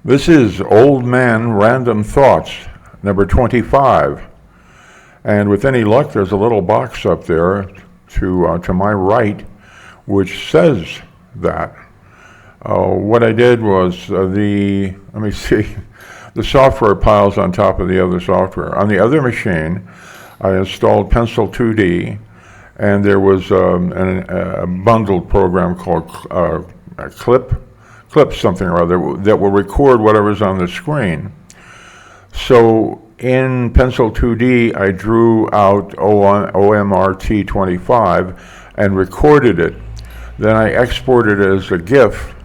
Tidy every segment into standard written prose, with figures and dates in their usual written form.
This is Old Man Random Thoughts, number 25. And with any luck, there's a little box up there to my right, which says that. What I did was let me see, the software piles on top of the other software. On the other machine, I installed Pencil 2D, and there was a bundled program called Clip something or other that will record whatever's on the screen. So in Pencil 2D, I drew out OMRT 25 and recorded it. Then I exported it as a GIF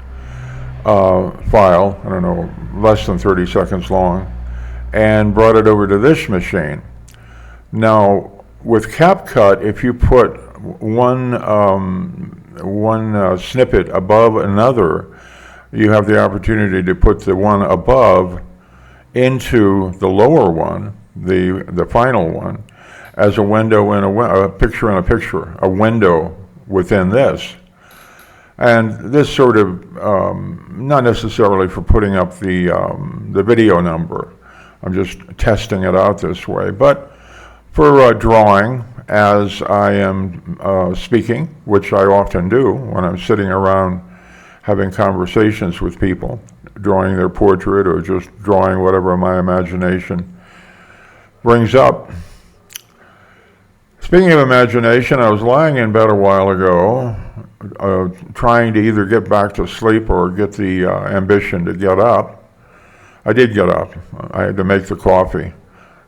file, I don't know, less than 30 seconds long, and brought it over to this machine. Now, with CapCut, if you put one snippet above another, you have the opportunity to put the one above into the lower one, the final one, as a window in a picture in a picture, a window within this. And this sort of, not necessarily for putting up the video number, I'm just testing it out this way, but for drawing as I am speaking, which I often do when I'm sitting around having conversations with people, drawing their portrait or just drawing whatever my imagination brings up. Speaking of imagination, I was lying in bed a while ago, trying to either get back to sleep or get the ambition to get up. I did get up. I had to make the coffee.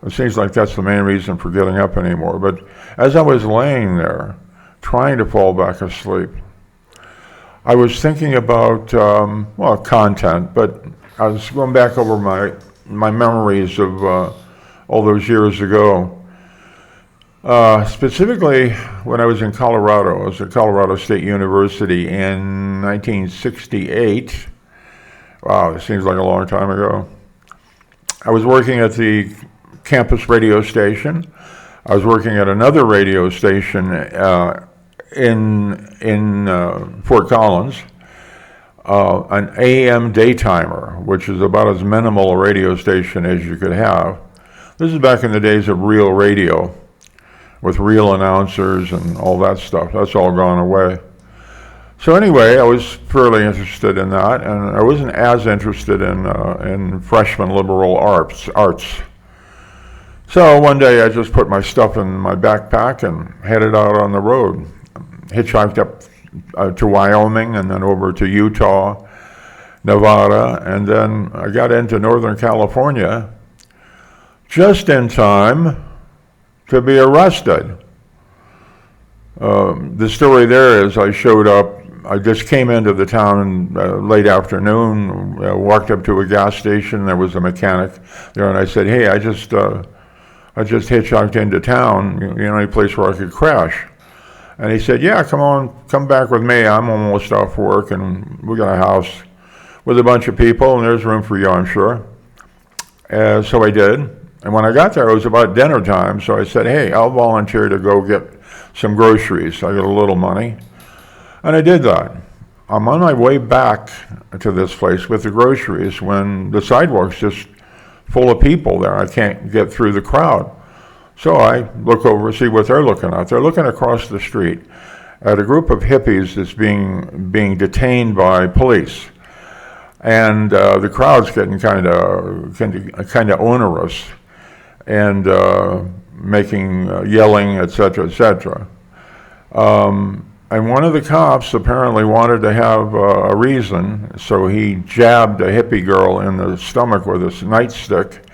It seems like that's the main reason for getting up anymore. But as I was laying there, trying to fall back asleep, I was thinking about, content, but I was going back over my memories of all those years ago. Specifically, when I was in Colorado, I was at Colorado State University in 1968. Wow, it seems like a long time ago. I was working at the campus radio station. I was working at another radio station in Fort Collins, an AM daytimer, which is about as minimal a radio station as you could have. This is back in the days of real radio, with real announcers and all that stuff. That's all gone away. So anyway, I was fairly interested in that, and I wasn't as interested in freshman liberal arts. So one day I just put my stuff in my backpack and headed out on the road. Hitchhiked up to Wyoming and then over to Utah, Nevada, and then I got into Northern California just in time to be arrested. The story there is I showed up, I just came into the town late afternoon, walked up to a gas station, there was a mechanic there, and I said, hey, I just hitchhiked into town, you know, any place where I could crash. And he said, yeah, come back with me. I'm almost off work, and we got a house with a bunch of people, and there's room for you, I'm sure. So I did. And when I got there, it was about dinner time, so I said, hey, I'll volunteer to go get some groceries. I got a little money. And I did that. I'm on my way back to this place with the groceries when the sidewalk's just full of people there. I can't get through the crowd. So I look over, see what they're looking at. They're looking across the street at a group of hippies that's being detained by police, and the crowd's getting kind of onerous, and making yelling, etc., etc. And one of the cops apparently wanted to have a reason, so he jabbed a hippie girl in the stomach with his nightstick.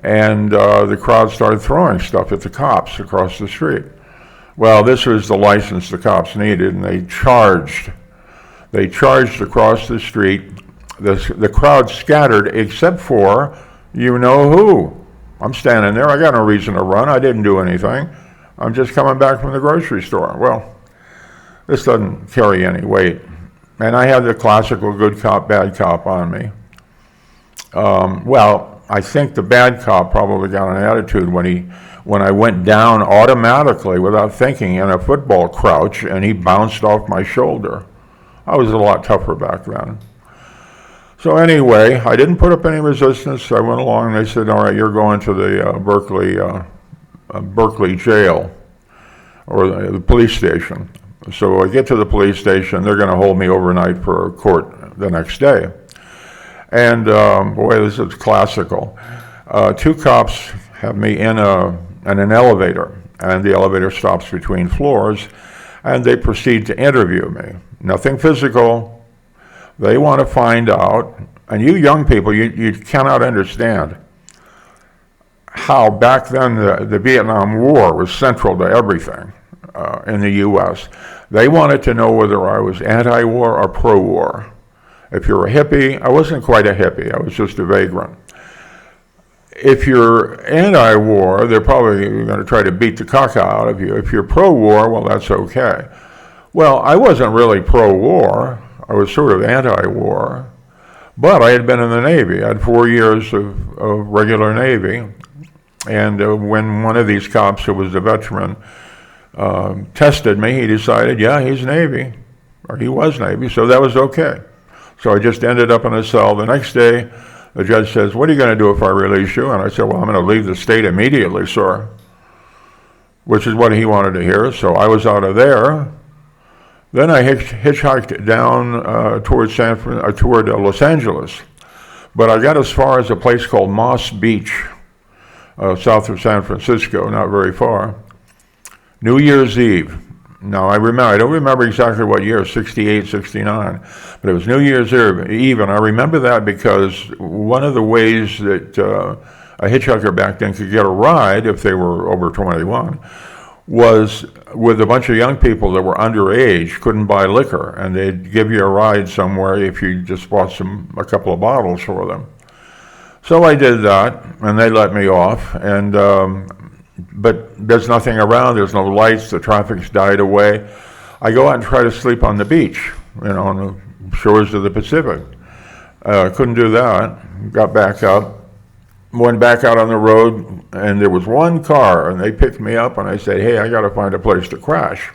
And the crowd started throwing stuff at the cops across the street. Well, this was the license the cops needed, and they charged. They charged across the street. The crowd scattered, except for you know who. I'm standing there. I got no reason to run. I didn't do anything. I'm just coming back from the grocery store. Well, this doesn't carry any weight. And I had the classical good cop, bad cop on me. I think the bad cop probably got an attitude when I went down automatically without thinking in a football crouch, and he bounced off my shoulder. I was a lot tougher back then. So anyway, I didn't put up any resistance. I went along, and they said, all right, you're going to the Berkeley jail, or the police station. So I get to the police station, they're going to hold me overnight for court the next day. And boy, this is classical. Two cops have me in an elevator, and the elevator stops between floors, and they proceed to interview me. Nothing physical. They want to find out, and you young people, you cannot understand how back then the Vietnam War was central to everything in the U.S. They wanted to know whether I was anti-war or pro-war. If you're a hippie, I wasn't quite a hippie, I was just a vagrant. If you're anti-war, they're probably going to try to beat the caca out of you. If you're pro-war, well, that's okay. Well, I wasn't really pro-war. I was sort of anti-war, but I had been in the Navy. I had 4 years of regular Navy, and when one of these cops, who was a veteran, tested me, he decided, yeah, he's Navy, or he was Navy, so that was okay. So I just ended up in a cell. The next day, the judge says, what are you going to do if I release you? And I said, well, I'm going to leave the state immediately, sir, which is what he wanted to hear. So I was out of there. Then I hitchhiked down toward Los Angeles. But I got as far as a place called Moss Beach, south of San Francisco, not very far. New Year's Eve. Now, I don't remember exactly what year, 68, 69, but it was New Year's Eve, and I remember that because one of the ways that a hitchhiker back then could get a ride, if they were over 21, was with a bunch of young people that were underage, couldn't buy liquor, and they'd give you a ride somewhere if you just bought a couple of bottles for them. So I did that, and they let me off, and but there's nothing around, there's no lights, the traffic's died away. I go out and try to sleep on the beach, on the shores of the Pacific. Couldn't do that. Got back up. Went back out on the road, and there was one car, and they picked me up, and I said, hey, I got to find a place to crash.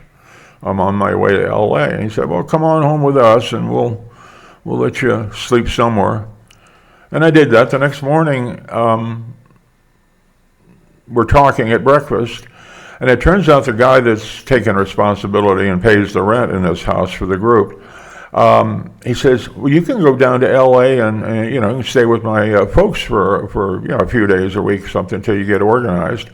I'm on my way to L.A. And he said, well, come on home with us, and we'll let you sleep somewhere. And I did that. The next morning, we're talking at breakfast, and it turns out the guy that's taking responsibility and pays the rent in this house for the group, he says, well, you can go down to L.A. and stay with my folks for a few days a week, something, until you get organized.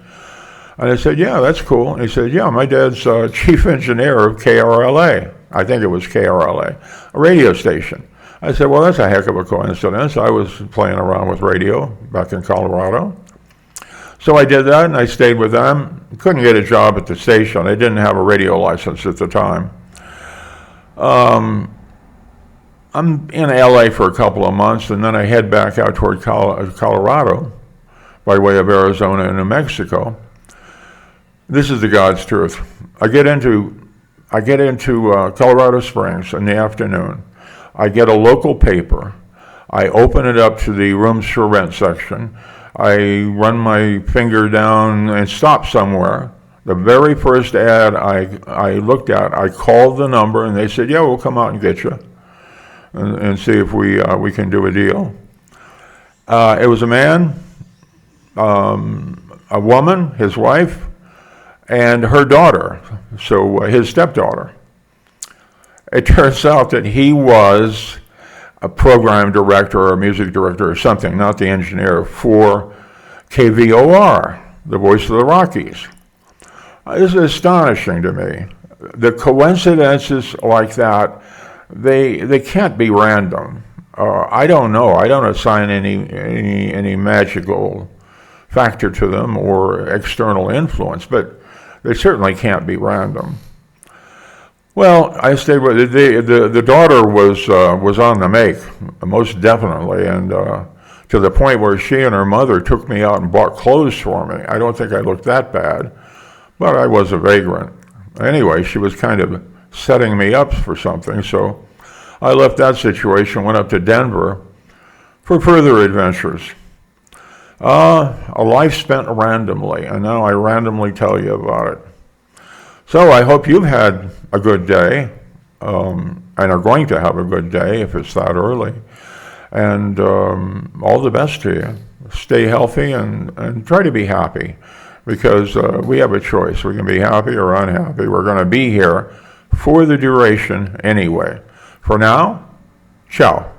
And I said, yeah, that's cool. And he said, yeah, my dad's chief engineer of KRLA. I think it was KRLA, a radio station. I said, well, that's a heck of a coincidence. I was playing around with radio back in Colorado. So I did that, and I stayed with them. Couldn't get a job at the station. I didn't have a radio license at the time. I'm in LA for a couple of months, and then I head back out toward Colorado by way of Arizona and New Mexico. This is the God's truth. I get into Colorado Springs in the afternoon. I get a local paper. I open it up to the rooms for rent section. I run my finger down and stop somewhere. The very first ad I looked at, I called the number, and they said, yeah, we'll come out and get you and see if we can do a deal. It was a man, a woman, his wife, and her daughter, so his stepdaughter. It turns out that he was a program director or a music director or something, not the engineer, for KVOR, the voice of the Rockies. This is astonishing to me. The coincidences like that, they can't be random. I don't know. I don't assign any magical factor to them or external influence, but they certainly can't be random. Well, I stayed with the daughter was on the make, most definitely, and to the point where she and her mother took me out and bought clothes for me. I don't think I looked that bad, but I was a vagrant. Anyway, she was kind of setting me up for something, so I left that situation, went up to Denver for further adventures. A life spent randomly, and now I randomly tell you about it. So I hope you've had a good day, and are going to have a good day if it's that early. And all the best to you. Stay healthy and try to be happy, because we have a choice. We can be happy or unhappy. We're going to be here for the duration anyway. For now, ciao.